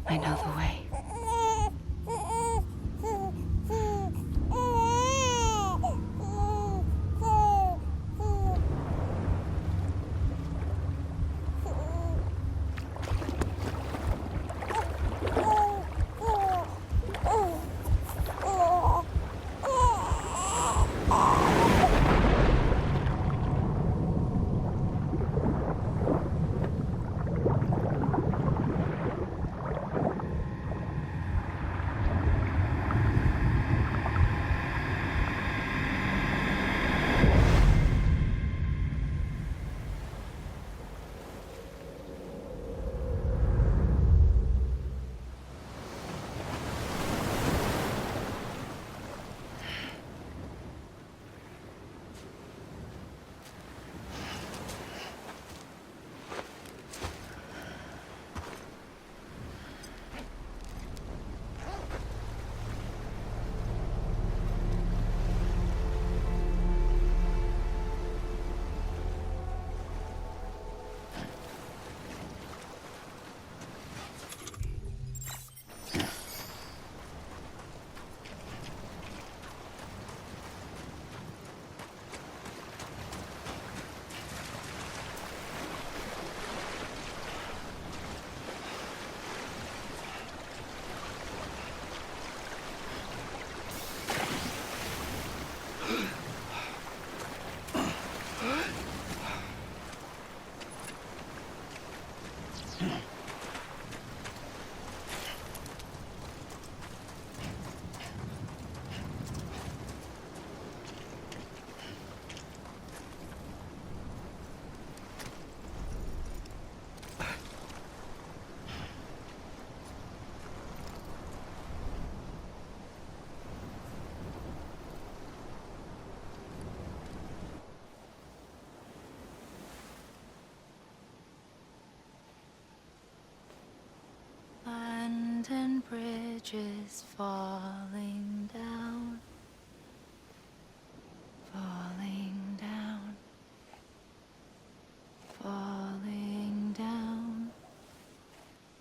I know the way. London Bridge is falling down, falling down, falling down.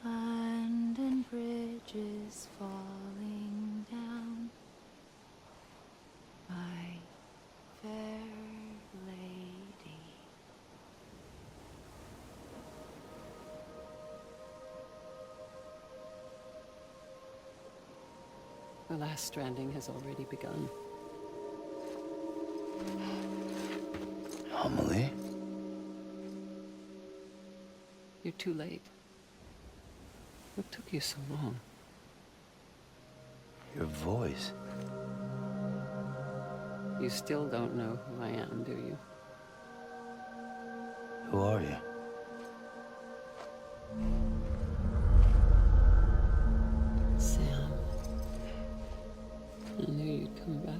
London Bridge is falling down, my fair lady. The last stranding has already begun. Amelie? You're too late. What took you so long? Your voice. You still don't know who I am, do you? Who are you? Sam. I knew you'd come back.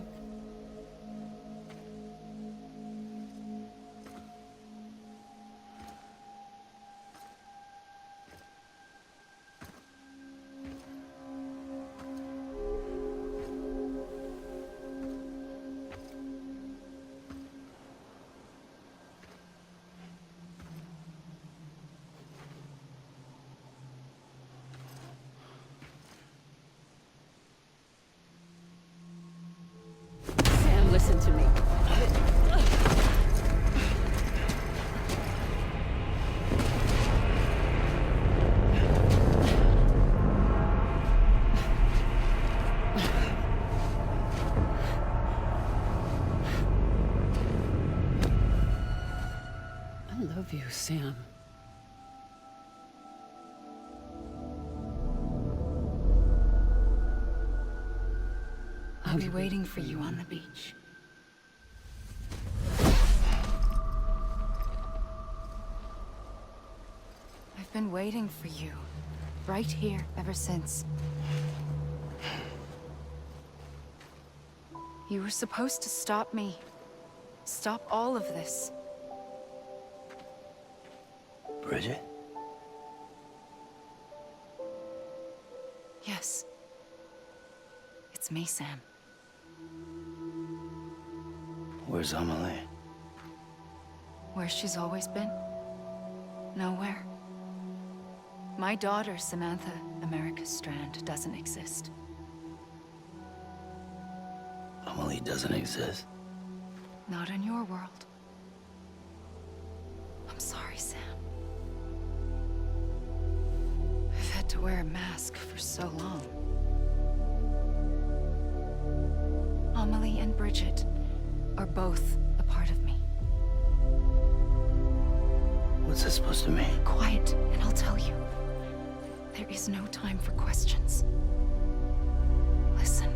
Sam, listen to me. I love you, Sam. I'll be waiting for you on the beach. I've been waiting for you, right here, ever since. You were supposed to stop me. Stop all of this. Bridget? Yes. It's me, Sam. Where's Amelie? Where she's always been. Nowhere. My daughter, Samantha, America's Strand doesn't exist. Amelie doesn't exist. Not in your world. I'm sorry, Sam. I've had to wear a mask for so long. Amelie and Bridget are both a part of me. What's this supposed to mean? Quiet, and I'll tell you. There is no time for questions. Listen.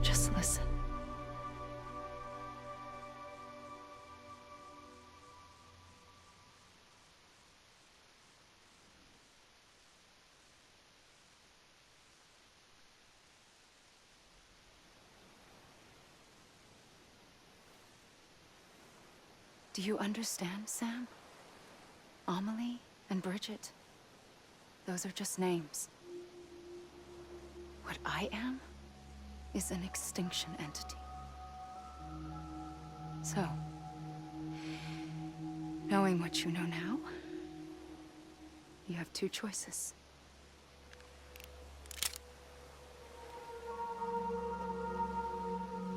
Just listen. Do you understand, Sam? Amelie and Bridget, those are just names. What I am is an extinction entity. So, knowing what you know now, you have two choices.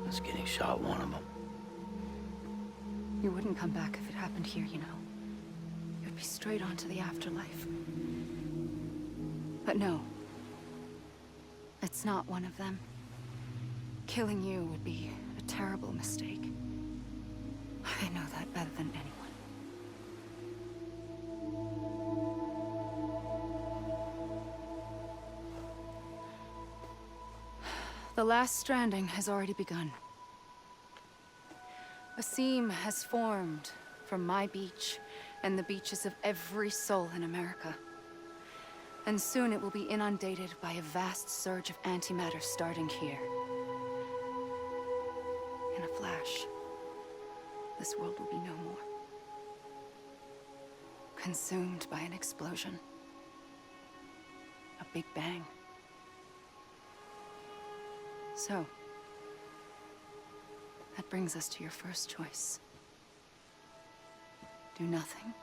Us getting shot, one of them. You wouldn't come back if it happened here, you know. You'd be straight on to the afterlife. But no. It's not one of them. Killing you would be a terrible mistake. I know that better than anyone. The last stranding has already begun. A seam has formed from my beach and the beaches of every soul in America. And soon it will be inundated by a vast surge of antimatter starting here. In a flash, this world will be no more. Consumed by an explosion. A big bang. So, that brings us to your first choice. Do nothing.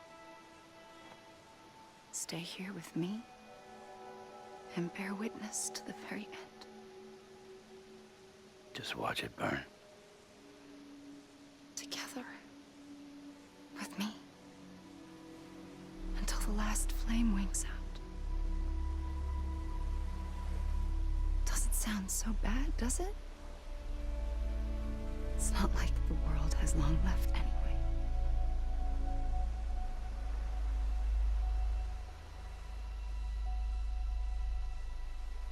Stay here with me and bear witness to the very end. Just watch it burn. Together. With me. Until the last flame winks out. Doesn't sound so bad, does it? It's not like the world has long left anyway.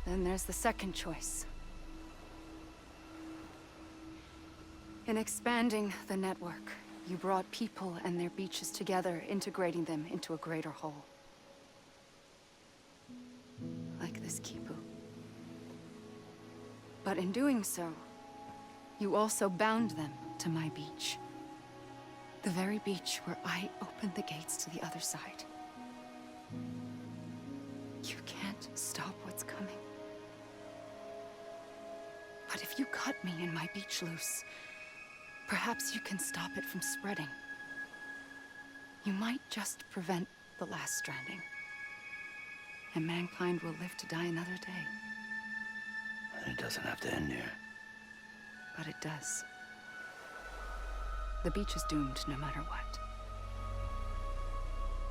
Then there's the second choice. In expanding the network, you brought people and their beaches together, integrating them into a greater whole. Like this Kipu. But in doing so, you also bound them to my beach. The very beach where I opened the gates to the other side. You can't stop what's coming. But if you cut me and my beach loose, perhaps you can stop it from spreading. You might just prevent the last stranding. And mankind will live to die another day. And it doesn't have to end here. But it does. The beach is doomed no matter what.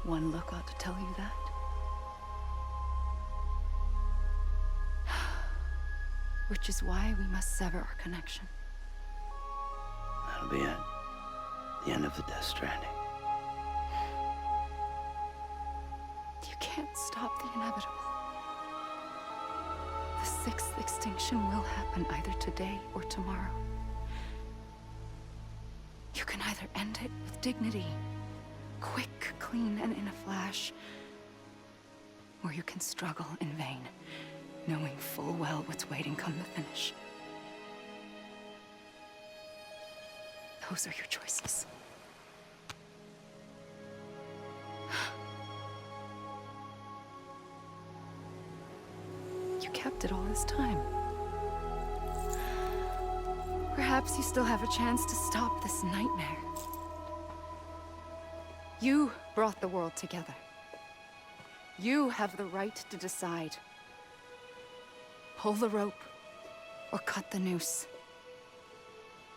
One look ought to tell you that. Which is why we must sever our connection. That'll be it. The end of the Death Stranding. You can't stop the inevitable. The sixth extinction will happen either today or tomorrow. You can either end it with dignity, quick, clean, and in a flash, or you can struggle in vain, knowing full well what's waiting come the finish. Those are your choices. You kept it all this time. Perhaps you still have a chance to stop this nightmare. You brought the world together. You have the right to decide. Pull the rope, or cut the noose.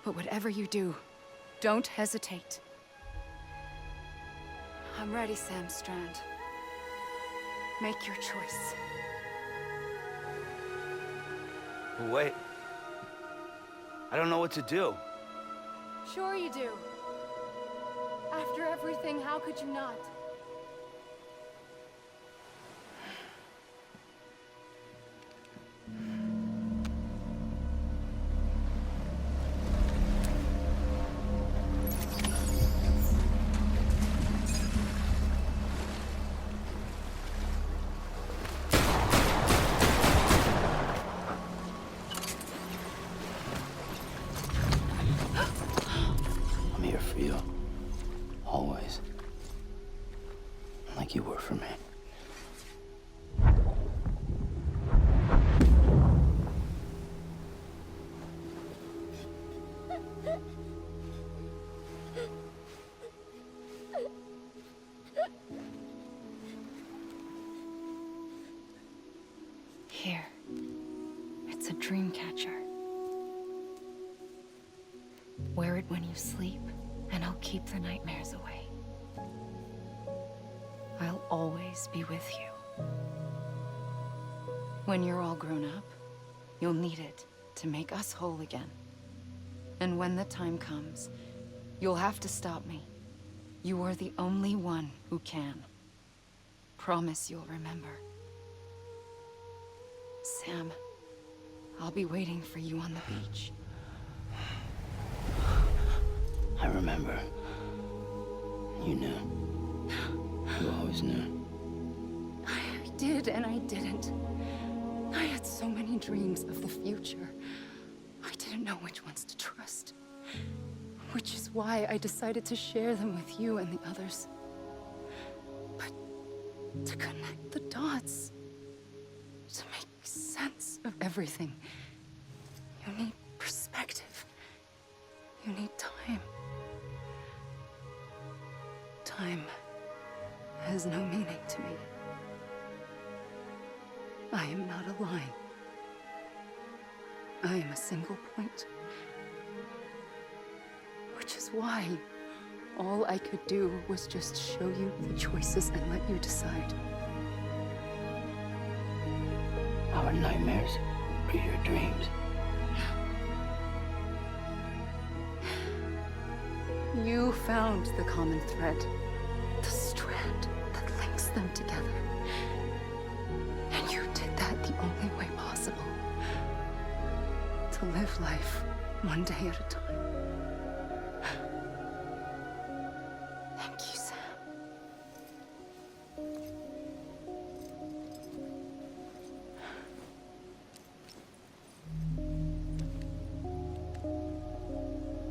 But whatever you do, don't hesitate. I'm ready, Sam Strand. Make your choice. Wait. I don't know what to do. Sure you do. After everything, how could you not? I'm here for you. Always. Like you were for me. Here. It's a dream catcher. Wear it when you sleep, and I'll keep the nightmares away. I'll always be with you. When you're all grown up, you'll need it to make us whole again. And when the time comes, you'll have to stop me. You are the only one who can. Promise you'll remember. Sam, I'll be waiting for you on the beach. I remember. You knew. You always knew. I did and I didn't. I had so many dreams of the future. I didn't know which ones to trust. Which is why I decided to share them with you and the others. But to connect the dots, to make sense of everything, you need perspective. You need time. Time has no meaning to me. I am not a line. I am a single point. Which is why all I could do was just show you the choices and let you decide. Our nightmares are your dreams. You found the common thread, the strand that links them together. And you did that the only way possible. To live life one day at a time. Thank you, Sam.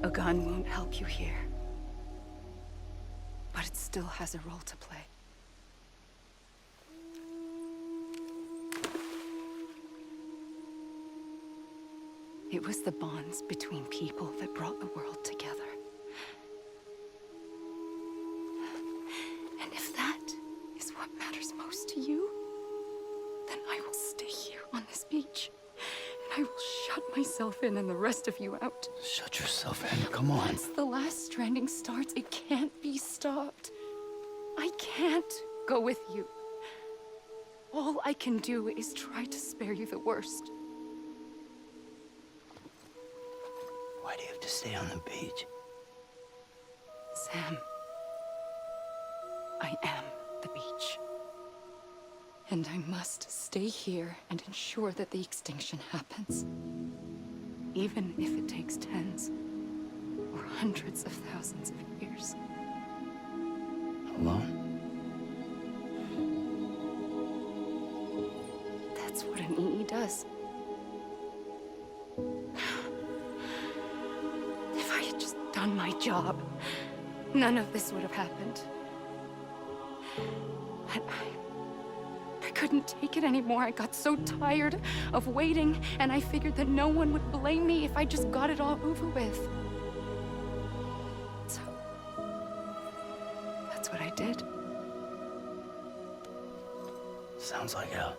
A gun won't help you here. But it still has a role to play. It was the bonds between people that brought the world together. And if that is what matters most to you, then I will stay here on this beach. And I will shut myself in and the rest of you out. Shut yourself in. Come on. Once the last stranding starts, it can't be stopped. I can't go with you. All I can do is try to spare you the worst. Why do you have to stay on the beach? Sam, I am the beach. And I must stay here and ensure that the extinction happens. Even if it takes tens or hundreds of thousands of years. Alone? That's what an EE does. If I had just done my job, none of this would have happened. But I couldn't take it anymore. I got so tired of waiting, and I figured that no one would blame me if I just got it all over with. So, that's what I did. Sounds like hell.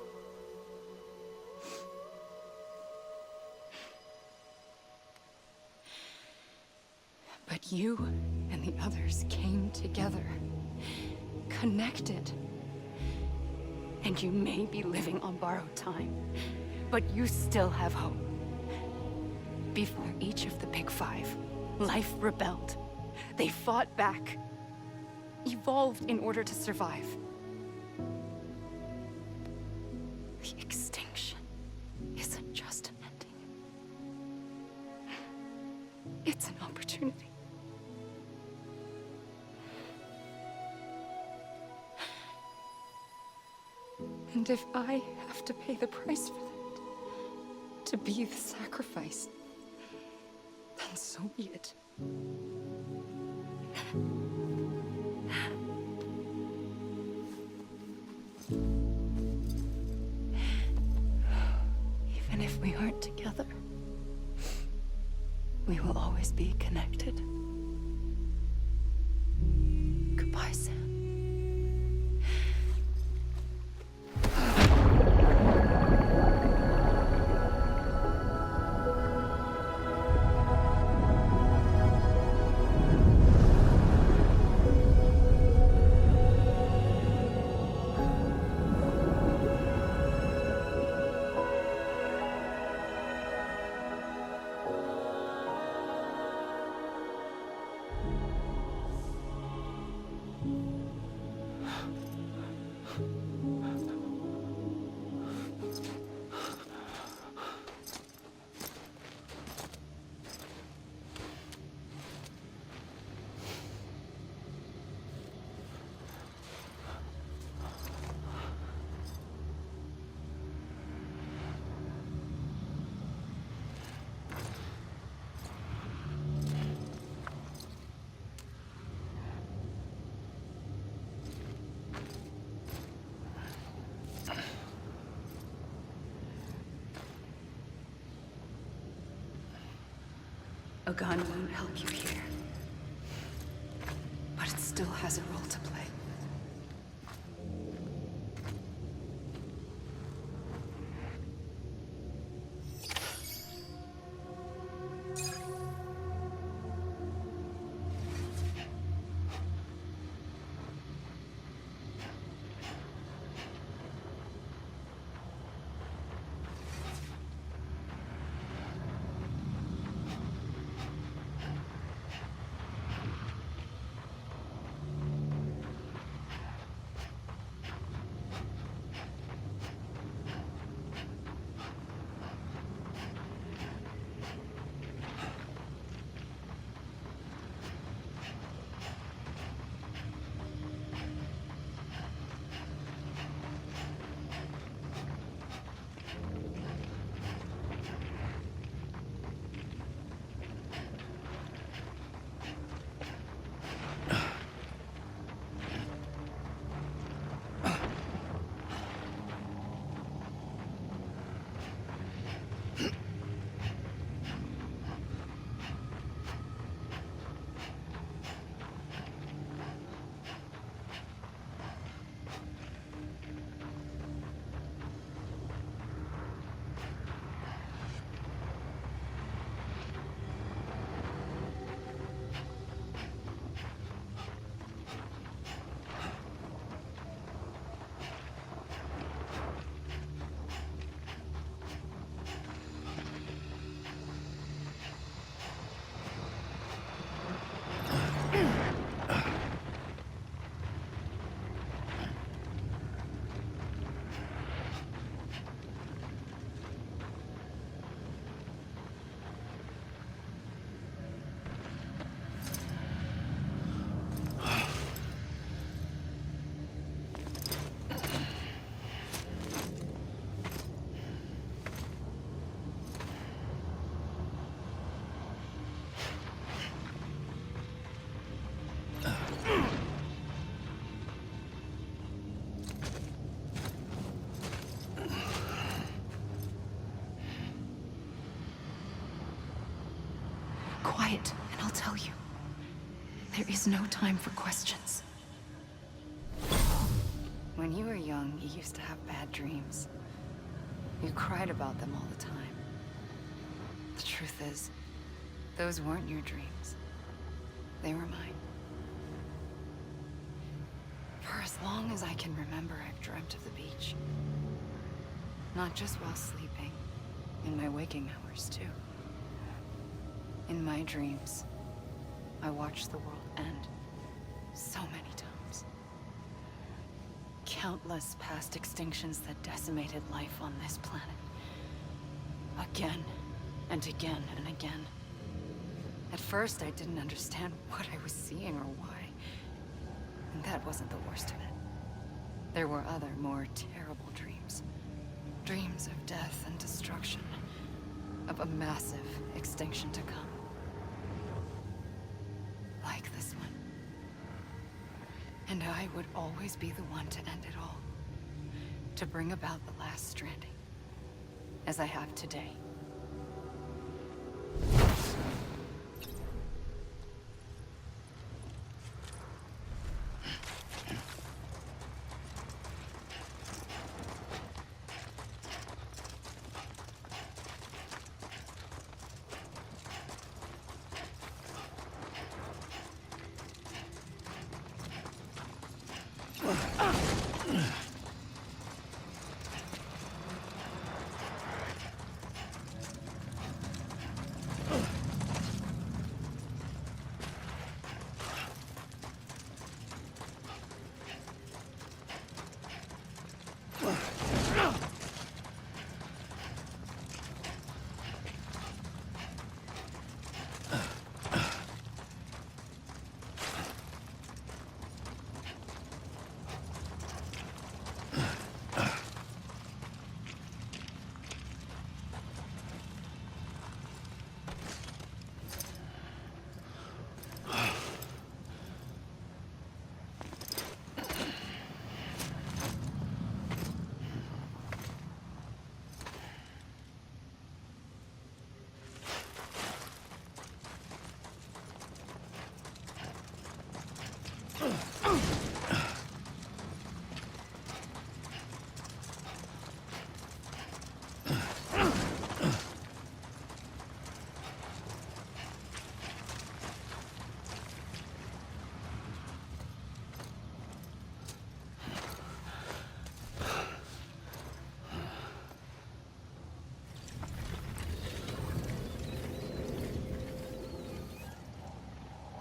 But you and the others came together, connected. And you may be living on borrowed time, but you still have hope. Before each of the Big Five, life rebelled. They fought back, evolved in order to survive. The extinction isn't just an ending. It's an opportunity. And if I have to pay the price for that, to be the sacrifice, then so be it. Even if we aren't together, we will always be connected. Goodbye, Sam. A gun won't help you here, but it still has a role to play. Quiet, and I'll tell you. There is no time for questions. When you were young, you used to have bad dreams. You cried about them all the time. The truth is, those weren't your dreams. They were mine. For as long as I can remember, I've dreamt of the beach. Not just while sleeping, in my waking hours too. In my dreams, I watched the world end so many times. Countless past extinctions that decimated life on this planet. Again, and again, and again. At first, I didn't understand what I was seeing or why. And that wasn't the worst of it. There were other, more terrible dreams. Dreams of death and destruction. Of a massive extinction to come. Like this one. And I would always be the one to end it all. To bring about the last stranding. As I have today.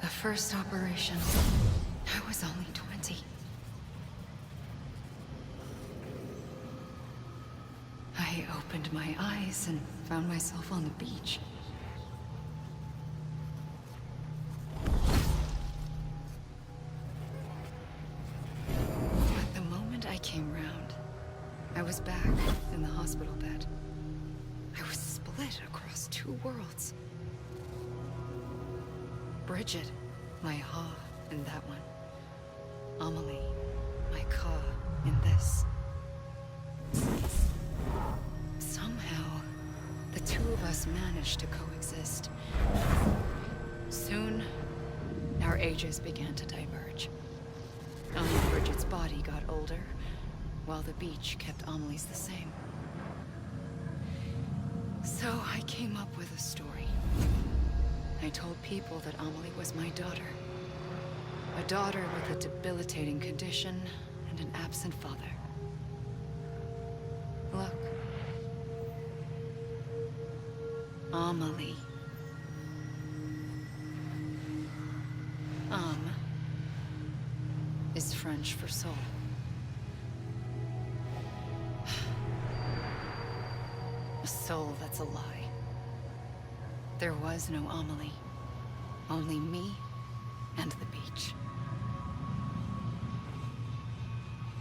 The first operation, I was only 20. I opened my eyes and found myself on the beach. But the moment I came round, I was back in the hospital bed. I was split across two worlds. Bridget, my Ha in that one. Amelie, my Ka in this. Somehow, the two of us managed to coexist. Soon, our ages began to diverge. Only Bridget's body got older, while the beach kept Amelie's the same. So I came up with a story. I told people that Amelie was my daughter. A daughter with a debilitating condition and an absent father. Look. Amelie. Is French for soul. A soul that's a lie. There was no Amelie. Only me and the beach.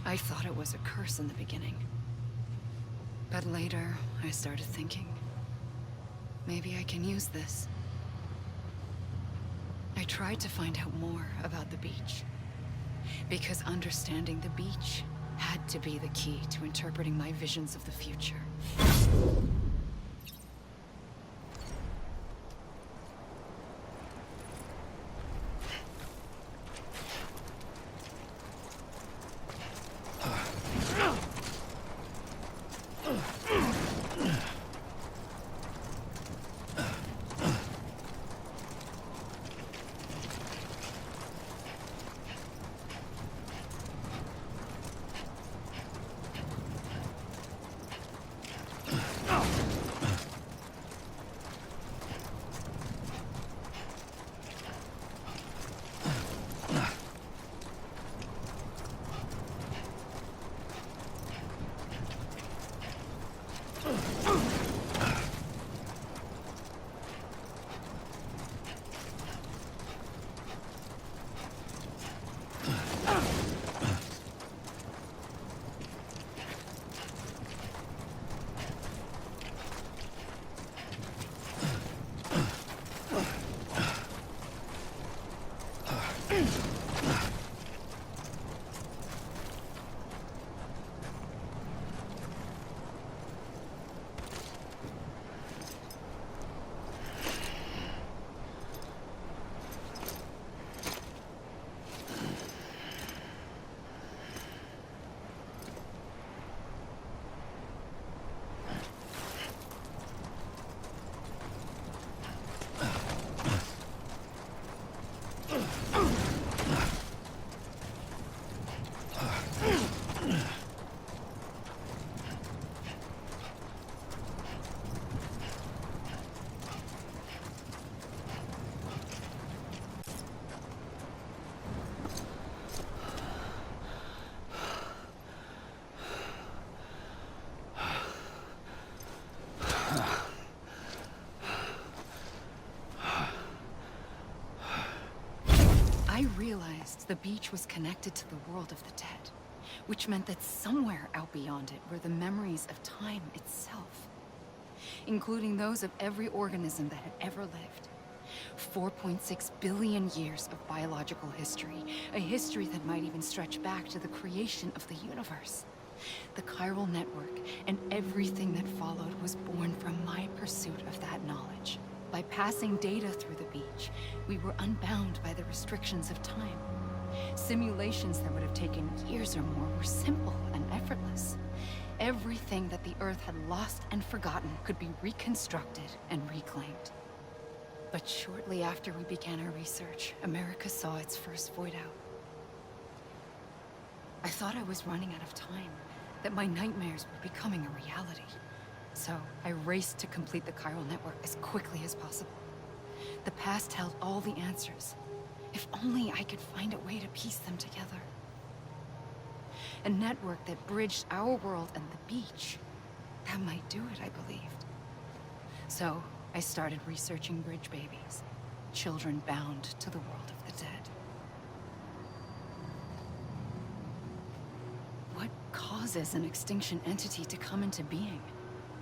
I thought it was a curse in the beginning. But later, I started thinking, maybe I can use this. I tried to find out more about the beach. Because understanding the beach had to be the key to interpreting my visions of the future. I realized the beach was connected to the world of the dead, which meant that somewhere out beyond it were the memories of time itself, including those of every organism that had ever lived. 4.6 billion years of biological history, a history that might even stretch back to the creation of the universe. The chiral network and everything that followed was born from my pursuit of that knowledge. By passing data through the beach, we were unbound by the restrictions of time. Simulations that would have taken years or more were simple and effortless. Everything that the Earth had lost and forgotten could be reconstructed and reclaimed. But shortly after we began our research, America saw its first void out. I thought I was running out of time, that my nightmares were becoming a reality. So I raced to complete the chiral network as quickly as possible. The past held all the answers. If only I could find a way to piece them together. A network that bridged our world and the beach. That might do it, I believed. So I started researching bridge babies, children bound to the world of the dead. What causes an extinction entity to come into being?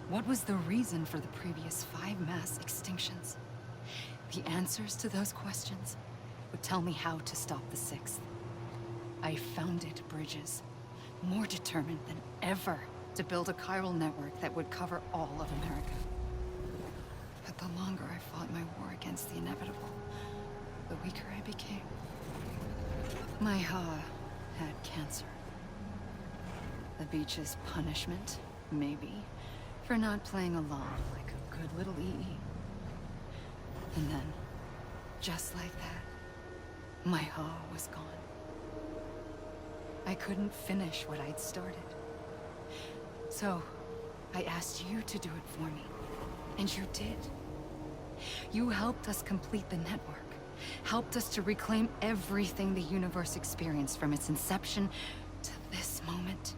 What was the reason for the previous 5 mass extinctions? The answers to those questions would tell me how to stop the 6th. I founded bridges, more determined than ever to build a chiral network that would cover all of America. But the longer I fought my war against the inevitable, the weaker I became. My Ha had cancer. The beach's punishment, maybe, for not playing along like a good little EE. And then, just like that, my Ha was gone. I couldn't finish what I'd started. So, I asked you to do it for me. And you did. You helped us complete the network. Helped us to reclaim everything the universe experienced from its inception to this moment.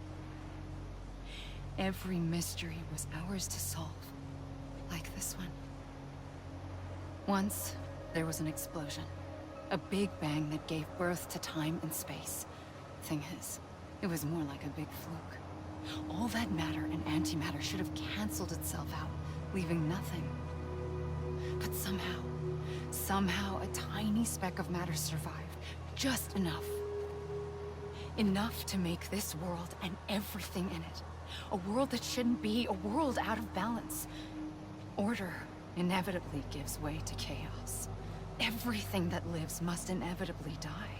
Every mystery was ours to solve, like this one. Once, there was an explosion. A big bang that gave birth to time and space. Thing is, it was more like a big fluke. All that matter and antimatter should have canceled itself out, leaving nothing. But somehow a tiny speck of matter survived. Just enough. Enough to make this world and everything in it. A world that shouldn't be, a world out of balance. Order inevitably gives way to chaos. Everything that lives must inevitably die.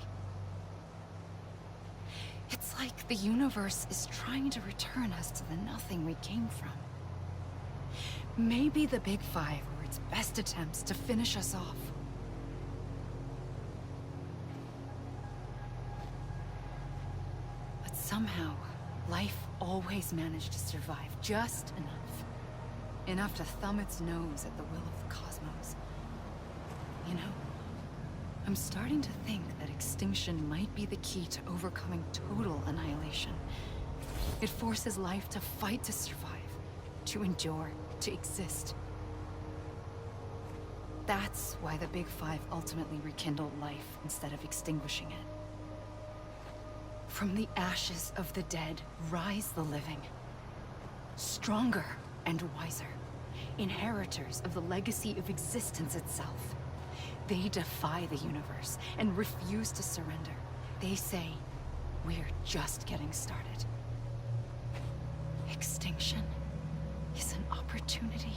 It's like the universe is trying to return us to the nothing we came from. Maybe the Big Five were its best attempts to finish us off. But somehow, life always managed to survive just enough. Enough to thumb its nose at the will of the cosmos. You know, I'm starting to think that extinction might be the key to overcoming total annihilation. It forces life to fight to survive, to endure, to exist. That's why the Big Five ultimately rekindled life instead of extinguishing it. From the ashes of the dead rise the living. Stronger and wiser. Inheritors of the legacy of existence itself. They defy the universe and refuse to surrender. They say, we're just getting started. Extinction is an opportunity.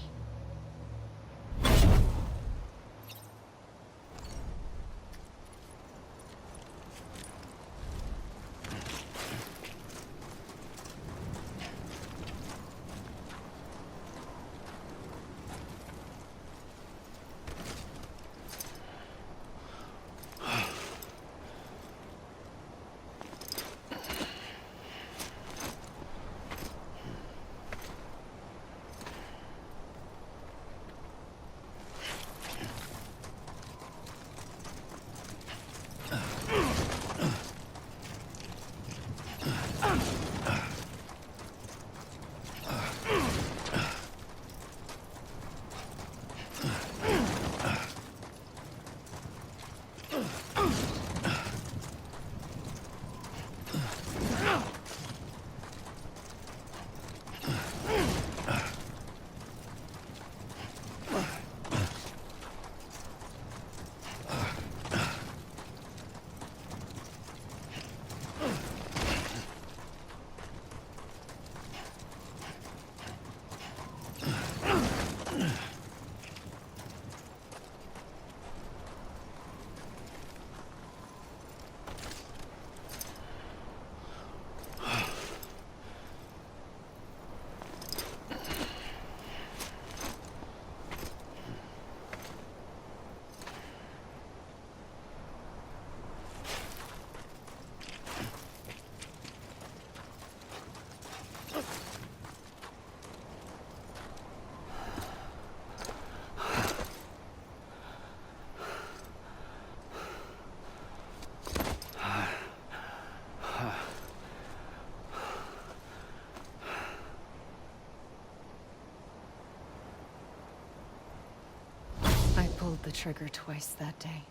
I pulled the trigger twice that day.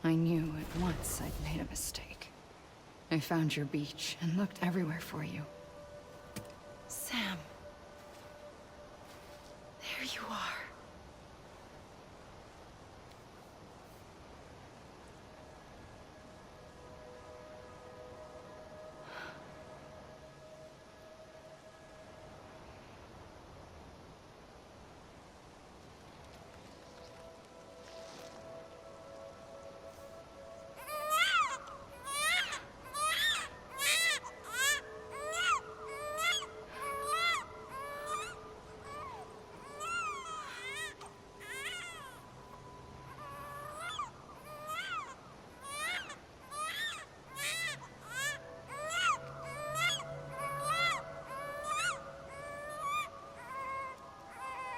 I knew at once I'd made a mistake. I found your beach and looked everywhere for you. Sam. There you are.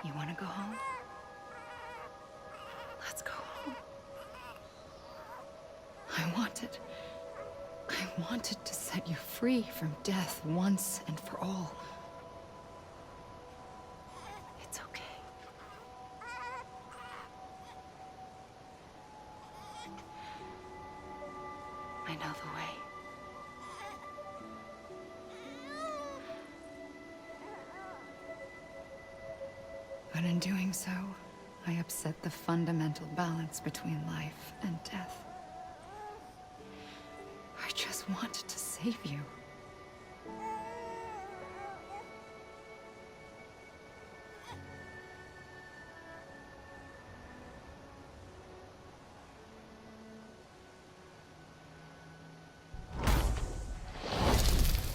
You want to go home? Let's go home. I wanted to set you free from death once and for all. It's okay. I know the way. But in doing so, I upset the fundamental balance between life and death. I just wanted to save you.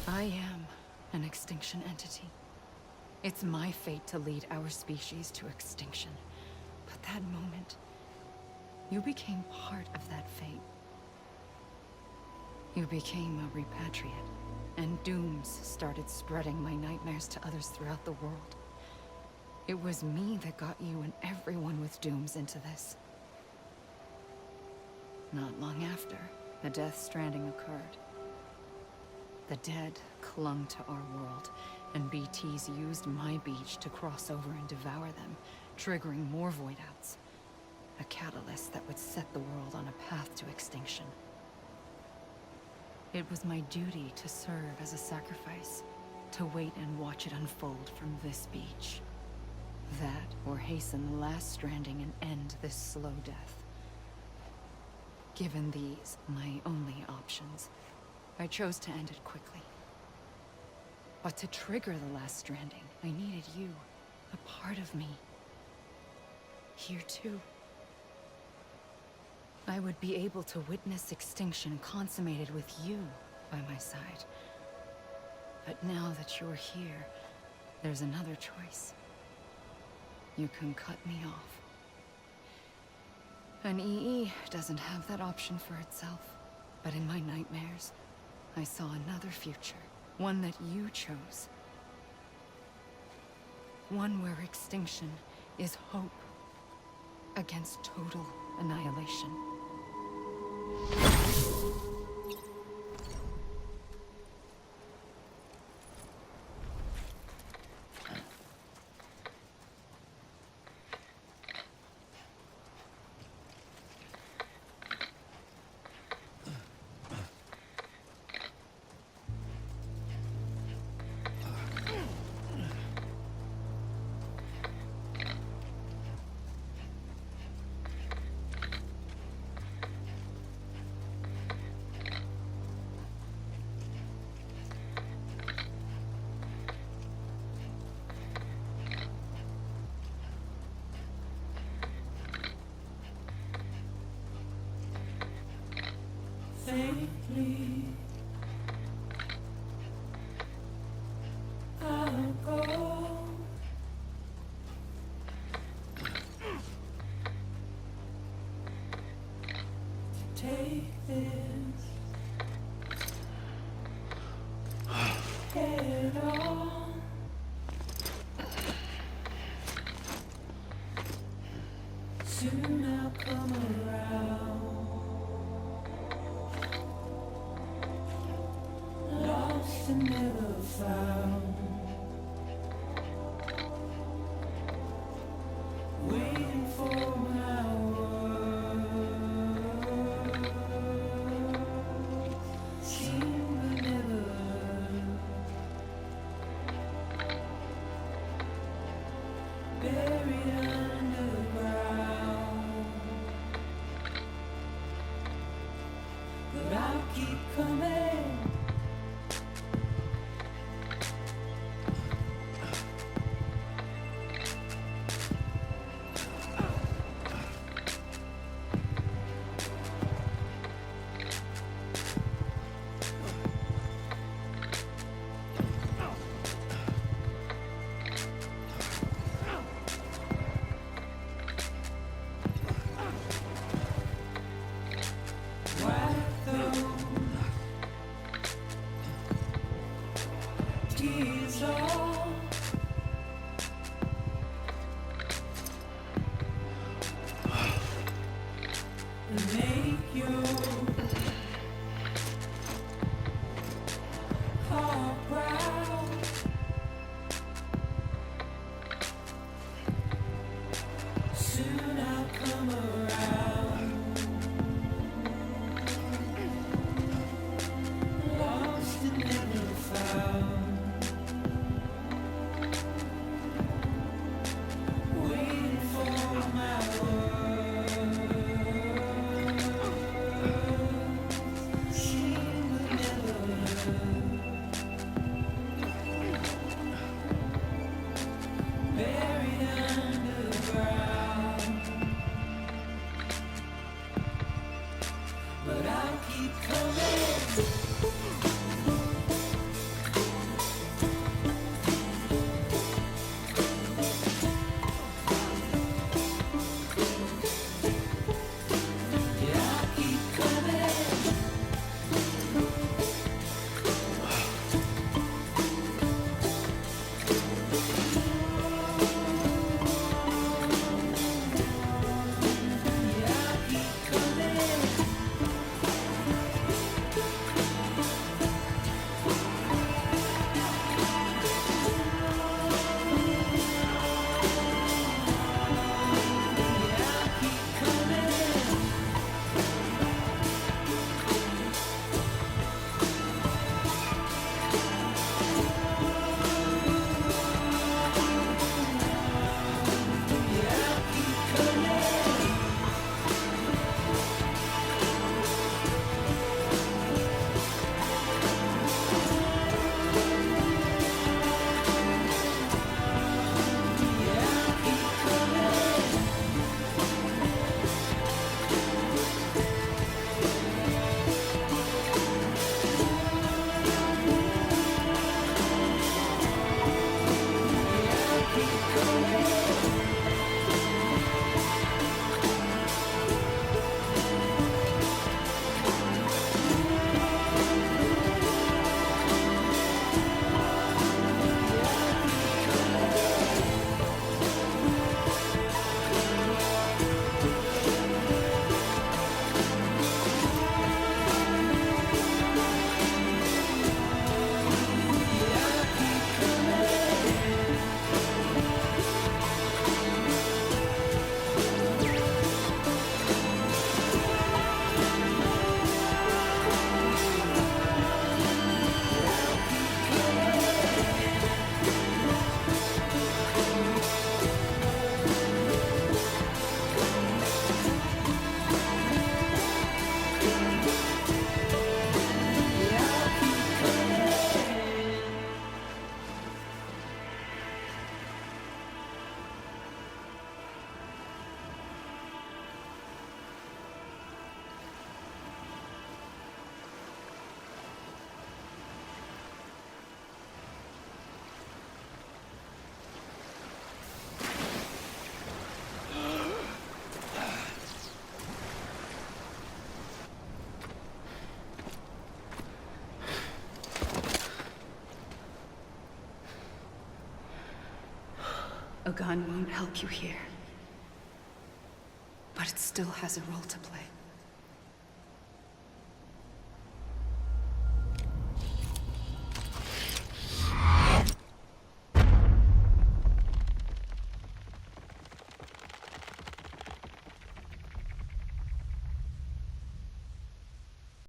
I am an extinction entity. It's my fate to lead our species to extinction. But that moment, you became part of that fate. You became a repatriate, and dooms started spreading my nightmares to others throughout the world. It was me that got you and everyone with dooms into this. Not long after, the Stranding occurred. The dead clung to our world, And BTs used my beach to cross over and devour them, triggering more void-outs. A catalyst that would set the world on a path to extinction. It was my duty to serve as a sacrifice, to wait and watch it unfold from this beach. That, or hasten the last stranding and end this slow death. Given these, my only options, I chose to end it quickly. But to trigger the last stranding, I needed you, a part of me. Here too. I would be able to witness extinction consummated with you by my side. But now that you're here, there's another choice. You can cut me off. An EE doesn't have that option for itself. But in my nightmares, I saw another future. One that you chose. One where extinction is hope against total annihilation. Safely, I'll go. To take this head on. Soon I'll come around. Lost and never found. Waiting for my words. Seem to never buried underground. But I'll keep coming. A gun won't help you here. But it still has a role to play.